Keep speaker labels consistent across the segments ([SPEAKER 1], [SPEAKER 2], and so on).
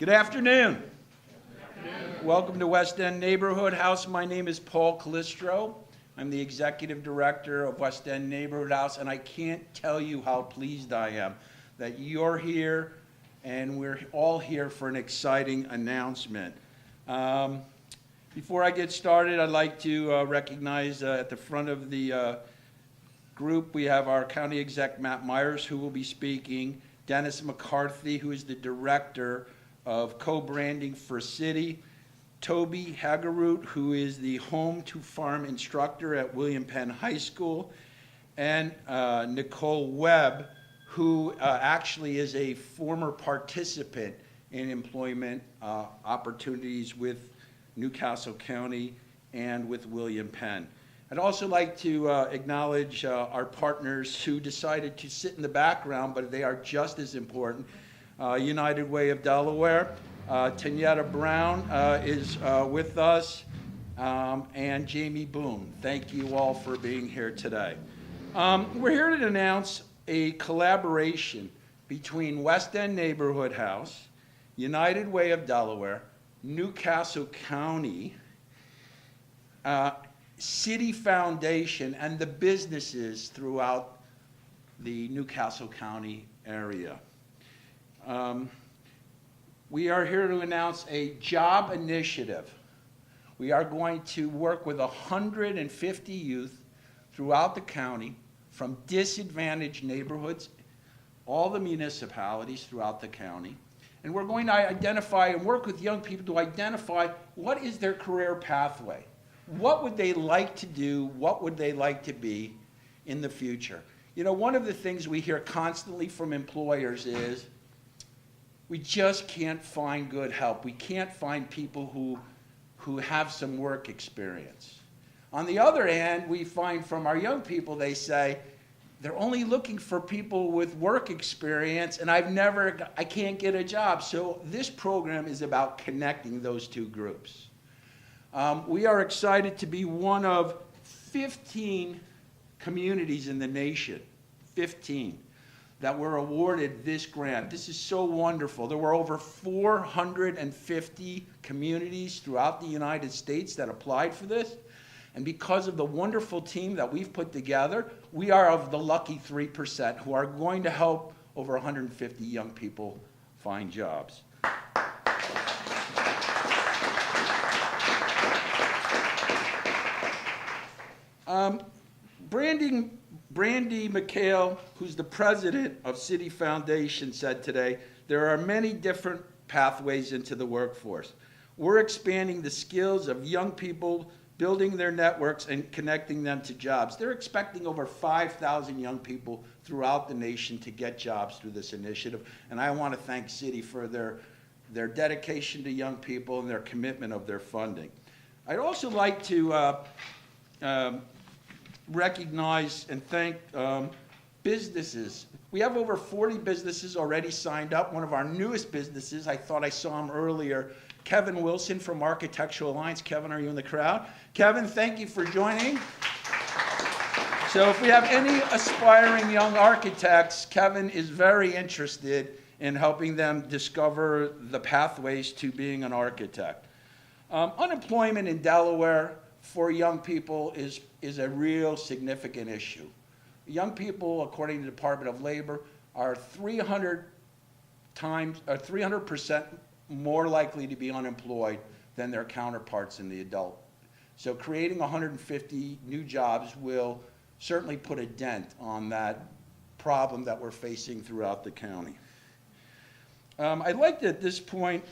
[SPEAKER 1] Good afternoon. Welcome to West End Neighborhood House. My name is Paul CALISTRO. I'm the Executive Director of West End Neighborhood House, and I can't tell you how pleased I am that you're here and we're all here for an exciting announcement. Before I get started, I'd like to recognize at the front of the group, we have our County Exec Matt Myers, who will be speaking, Dennis McCarthy, who is the Director of Co-Branding for Citi, TOBY HAGEROTT, who is the Home to Farm instructor at Penn High School, and NICOLE WEBB, who actually is a former participant in employment opportunities with Newcastle County and with Penn. I'd also like to acknowledge our partners who decided to sit in the background, but they are just as important. United Way of Delaware, Tanyetta Brown is with us, and Jamie Boone. Thank you all for being here today. We're here to announce a collaboration between West End Neighborhood House, United Way of Delaware, Newcastle County, Citi Foundation, and the businesses throughout the Newcastle County area. We are here to announce a job initiative. We are going to work with 150 youth throughout the county from disadvantaged neighborhoods, all the municipalities throughout the county. And we're going to identify and work with young people to identify what is their career pathway. What would they like to do? What would they like to be in the future? You know, one of the things we hear constantly from employers is, we just can't find good help. We can't find people who have some work experience. On the other hand, we find from our young people, they say, they're only looking for people with work experience, and I can't get a job. So this program is about connecting those two groups. We are excited to be one of 15 communities in the nation, 15, that were awarded this grant. This is so wonderful. There were over 450 communities throughout the United States that applied for this. And because of the wonderful team that we've put together, we are of the lucky 3% who are going to help over 150 young people find jobs. Brandy McHale, who's the president of Citi Foundation, said today, there are many different pathways into the workforce. We're expanding the skills of young people, building their networks and connecting them to jobs. They're expecting over 5,000 young people throughout the nation to get jobs through this initiative. And I want to thank Citi for their dedication to young people and their commitment of their funding. I'd also like to recognize and thank businesses. We have over 40 businesses already signed up. One of our newest businesses, I thought I saw him earlier, Kevin Wilson from Architectural Alliance. Kevin, are you in the crowd? Kevin, thank you for joining. So if we have any aspiring young architects, Kevin is very interested in helping them discover the pathways to being an architect. Unemployment in Delaware for young people is a real significant issue. Young people, according to the Department of Labor, are 300% more likely to be unemployed than their counterparts in the adult. So creating 150 new jobs will certainly put a dent on that problem that we're facing throughout the county. I'd like to, at this point,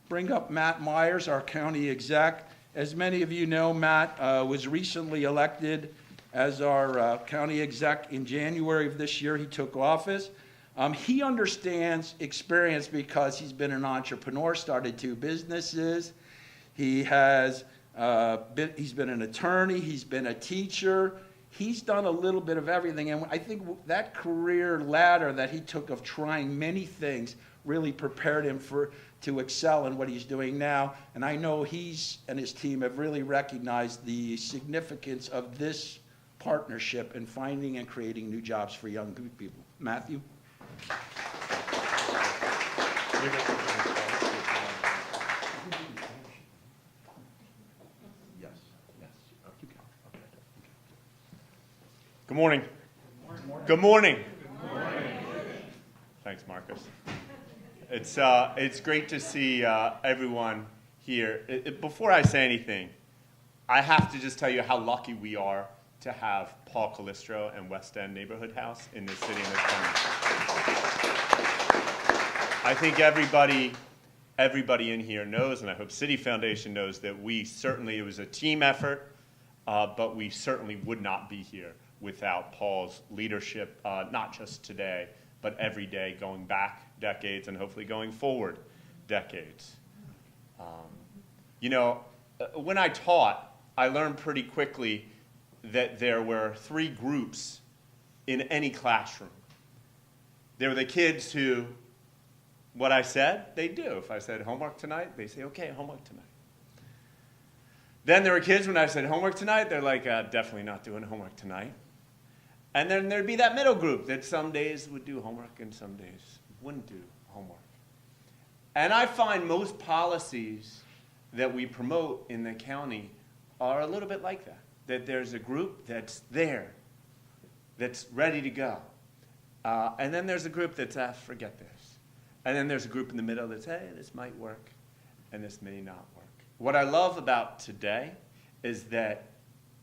[SPEAKER 1] bring up Matt Myers, our county exec. As many of you know, Matt was recently elected as our county exec in January of this year. He took office. He understands experience because he's been an entrepreneur, started 2 businesses. He's been an attorney, he's been a teacher. He's done a little bit of everything, and I think that career ladder that he took of trying many things really prepared him to excel in what he's doing now. And I know he's and his team have really recognized the significance of this partnership in finding and creating new jobs for young people. Matthew?
[SPEAKER 2] Good morning. Good morning. Good morning. Thanks, Marcus. It's great to see everyone here. Before I say anything, I have to just tell you how lucky we are to have Paul Calistro and West End Neighborhood House in this city and this county. I think everybody in here knows, and I hope Citi Foundation knows, that it was a team effort, but we certainly would not be here without Paul's leadership, not just today, but every day going back decades and hopefully going forward decades. When I taught, I learned pretty quickly that there were three groups in any classroom. There were the kids who, what I said, they do. If I said homework tonight, they say, okay, homework tonight. Then there were kids, when I said homework tonight, they're like, definitely not doing homework tonight. And then there'd be that middle group that some days would do homework and some days wouldn't do homework. And I find most policies that we promote in the county are a little bit like that. That there's a group that's there, that's ready to go. And then there's a group that's, forget this. And then there's a group in the middle that's, hey, this might work and this may not work. What I love about today is that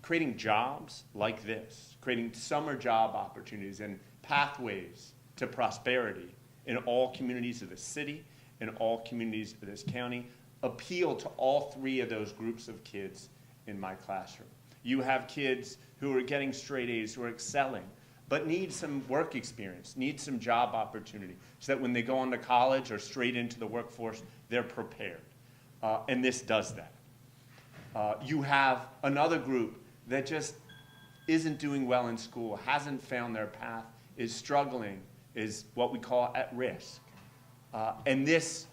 [SPEAKER 2] creating jobs like this, creating summer job opportunities and pathways to prosperity in all communities of the city, in all communities of this county, appeal to all three of those groups of kids in my classroom. You have kids who are getting straight A's, who are excelling, but need some work experience, need some job opportunity, so that when they go on to college or straight into the workforce, they're prepared. And this does that. You have another group that just isn't doing well in school, hasn't found their path, is struggling, is what we call at risk. And this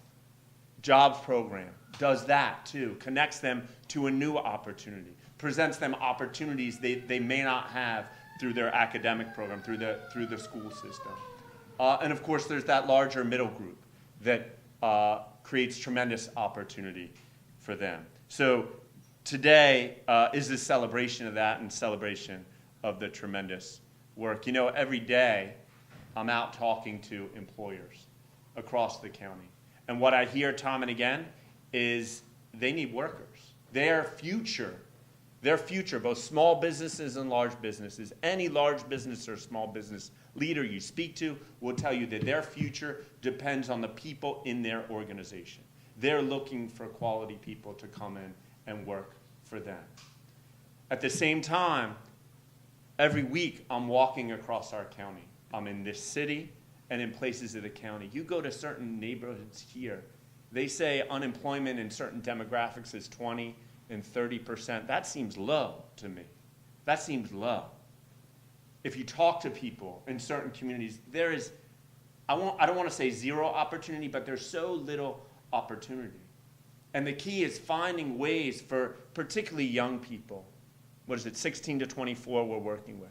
[SPEAKER 2] jobs program does that too, connects them to a new opportunity, presents them opportunities they may not have through their academic program, through the school system. And of course, there's that larger middle group that creates tremendous opportunity for them. So today is a celebration of that and celebration of the tremendous work. You know, every day I'm out talking to employers across the county. And what I hear time and again is they need workers. Their future, both small businesses and large businesses, any large business or small business leader you speak to will tell you that their future depends on the people in their organization. They're looking for quality people to come in and work for them. At the same time, every week I'm walking across our county. I'm in this city and in places of the county. You go to certain neighborhoods here, they say unemployment in certain demographics is 20 and 30%. That seems low to me. That seems low. If you talk to people in certain communities, there is, I don't want to say zero opportunity, but there's so little opportunity. And the key is finding ways for particularly young people, 16 to 24 we're working with,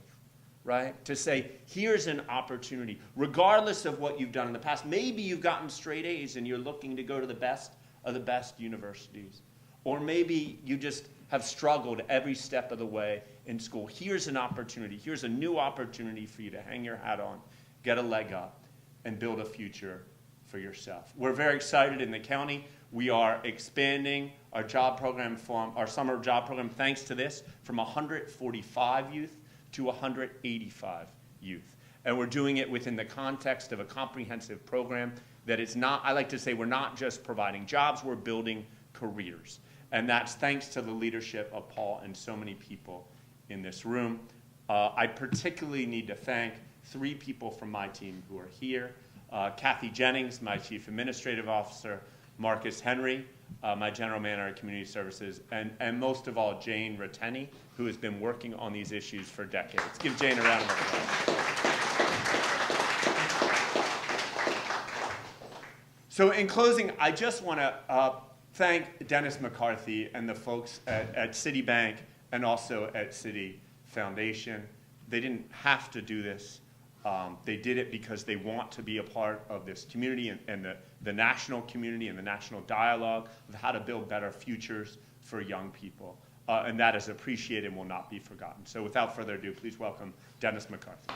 [SPEAKER 2] right? To say, here's an opportunity, regardless of what you've done in the past. Maybe you've gotten straight A's and you're looking to go to the best of the best universities. Or maybe you just have struggled every step of the way in school. Here's an opportunity. Here's a new opportunity for you to hang your hat on, get a leg up, and build a future for yourself. We're very excited in the county. We are expanding our job program, our summer job program, thanks to this, from 145 youth to 185 youth. And we're doing it within the context of a comprehensive program that is not, I like to say, we're not just providing jobs, we're building careers. And that's thanks to the leadership of Paul and so many people in this room. I particularly need to thank three people from my team who are here. Kathy Jennings, my Chief Administrative Officer, Marcus Henry, my General Manager of Community Services, and most of all, Jane Ratteni, who has been working on these issues for decades. Give Jane a round of applause. So in closing, I just want to thank Dennis McCarthy and the folks at Citibank and also at Citi Foundation. They didn't have to do this, They did it because they want to be a part of this community and the national community and the national dialogue of how to build better futures for young people. And that is appreciated and will not be forgotten. So without further ado, please welcome Dennis McCarthy.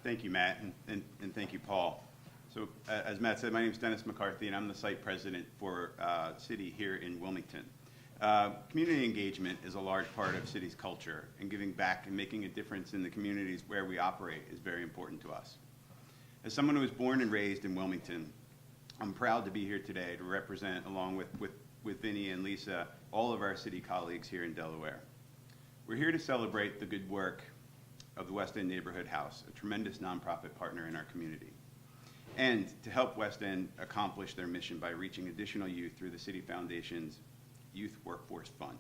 [SPEAKER 3] Thank you, Matt, and thank you, Paul. So as Matt said, my name is Dennis McCarthy, and I'm the site president for Citi here in Wilmington. Community engagement is a large part of Citi's culture, and giving back and making a difference in the communities where we operate is very important to us. As someone who was born and raised in Wilmington, I'm proud to be here today to represent, along with Vinny and Lisa, all of our Citi colleagues here in Delaware. We're here to celebrate the good work of the West End Neighborhood House, a tremendous nonprofit partner in our community, and to help West End accomplish their mission by reaching additional youth through the Citi Foundation's Youth Workforce Fund.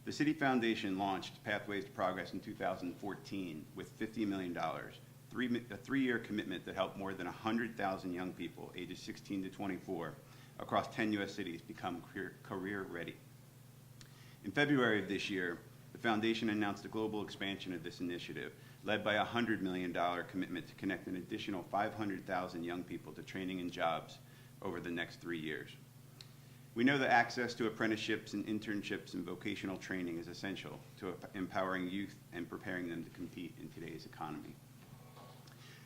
[SPEAKER 3] The Citi Foundation launched Pathways to Progress in 2014 with $50 million, a three-year commitment that helped more than 100,000 young people ages 16 to 24 across 10 U.S. cities become career ready. In February of this year, the Foundation announced a global expansion of this initiative, led by a $100 million commitment to connect an additional 500,000 young people to training and jobs over the next 3 years. We know that access to apprenticeships and internships and vocational training is essential to empowering youth and preparing them to compete in today's economy.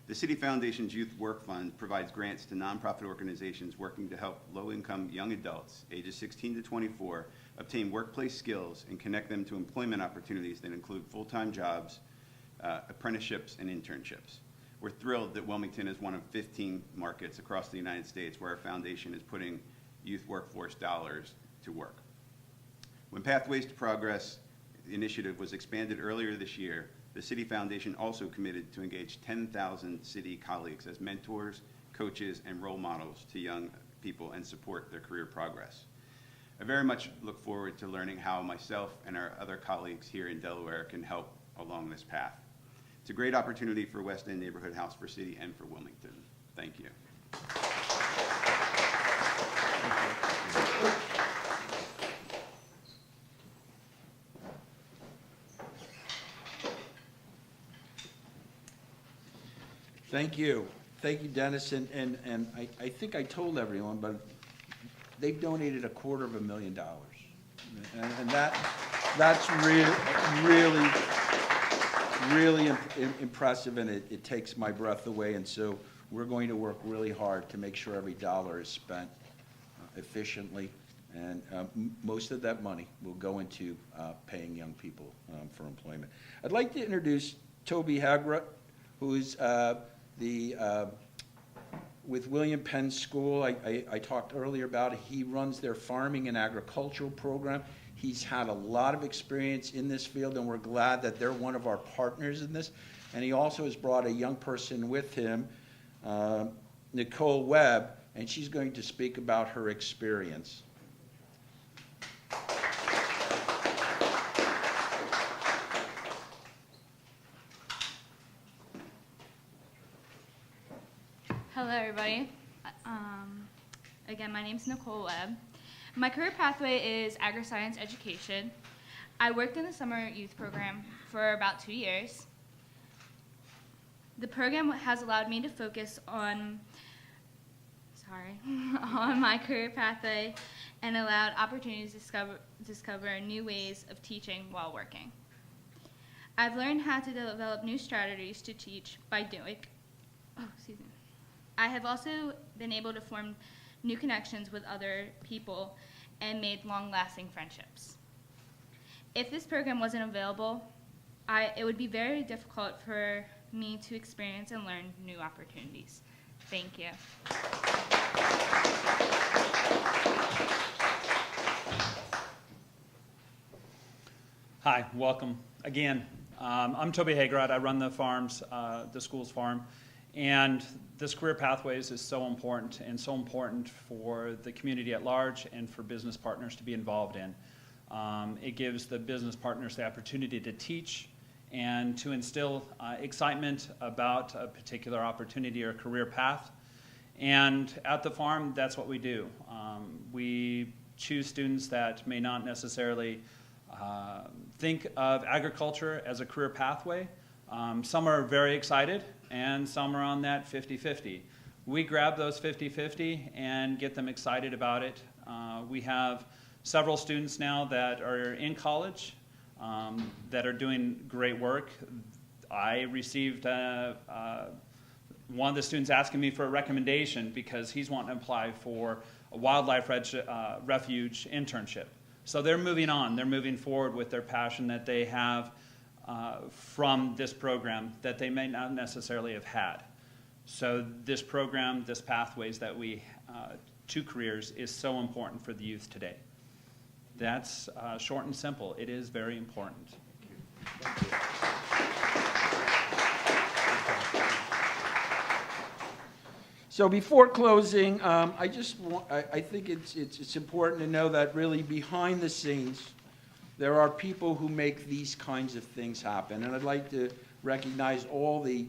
[SPEAKER 3] The Citi Foundation's Youth Work Fund provides grants to nonprofit organizations working to help low-income young adults, ages 16 to 24, obtain workplace skills and connect them to employment opportunities that include full-time jobs, apprenticeships, and internships. We're thrilled that Wilmington is one of 15 markets across the United States where our foundation is putting youth workforce dollars to work. When Pathways to Progress initiative was expanded earlier this year, the Citi Foundation also committed to engage 10,000 Citi colleagues as mentors, coaches, and role models to young people and support their career progress. I very much look forward to learning how myself and our other colleagues here in Delaware can help along this path. It's a great opportunity for West End Neighborhood House, for Citi, and for Wilmington. Thank you.
[SPEAKER 1] Thank you. Thank you, Dennis. And I think I told everyone, but they've donated $250,000. And that's really impressive, and it takes my breath away. And so we're going to work really hard to make sure every dollar is spent efficiently. And most of that money will go into paying young people for employment. I'd like to introduce TOBY, who is with William Penn School. I talked earlier about it. He runs their farming and agricultural program. He's had a lot of experience in this field, and we're glad that they're one of our partners in this. And he also has brought a young person with him, NICOLE WEBB, and she's going to speak about her experience.
[SPEAKER 4] Hello, everybody. Again, my name is NICOLE WEBB. My career pathway is agri-science education. I worked in the summer youth program for about 2 years. The program has allowed me to focus on my career pathway and allowed opportunities to discover new ways of teaching while working. I've learned how to develop new strategies to teach by doing. I have also been able to form new connections with other people and made long-lasting friendships. If this program wasn't available, it would be very difficult for me to experience and learn new opportunities. Thank you.
[SPEAKER 5] Hi, welcome again. I'm TOBY HAGEROTT. I run the farms, the school's farm, and this career pathways is so important, and so important for the community at large and for business partners to be involved in. It gives the business partners the opportunity to teach and to instill excitement about a particular opportunity or career path. And at the farm, that's what we do. We choose students that may not necessarily think of agriculture as a career pathway. Some are very excited, and some are on that 50-50. We grab those 50-50 and get them excited about it. We have several students now that are in college that are doing great work. I received one of the students asking me for a recommendation because he's wanting to apply for a wildlife refuge internship. So they're moving on. They're moving forward with their passion that they have from this program that they may not necessarily have had. So this program, this pathways that we to careers is so important for the youth today. That's short and simple. It is very important.
[SPEAKER 1] Thank you. So before closing, I think it's important to know that really behind the scenes, there are people who make these kinds of things happen. And I'd like to recognize all the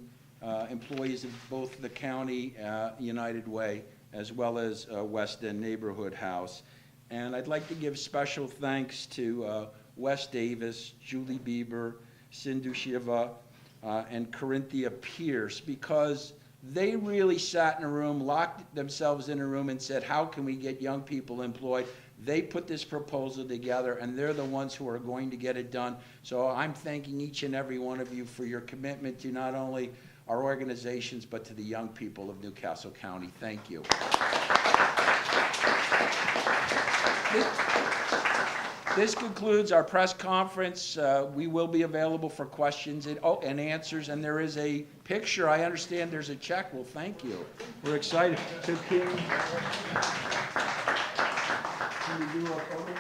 [SPEAKER 1] employees of both the county, United Way, as well as West End Neighborhood House. And I'd like to give special thanks to Wes Davis, Julie Bieber, Sindhu Shiva, and Corinthia Pierce, because they really sat in a room, locked themselves in a room, and said, how can we get young people employed? They put this proposal together, and they're the ones who are going to get it done. So I'm thanking each and every one of you for your commitment to not only our organizations, but to the young people of Newcastle County. Thank you. This concludes our press conference. We will be available for questions and answers, and there is a picture. I understand there's a check. Well, thank you. We're excited. So can we do a photo?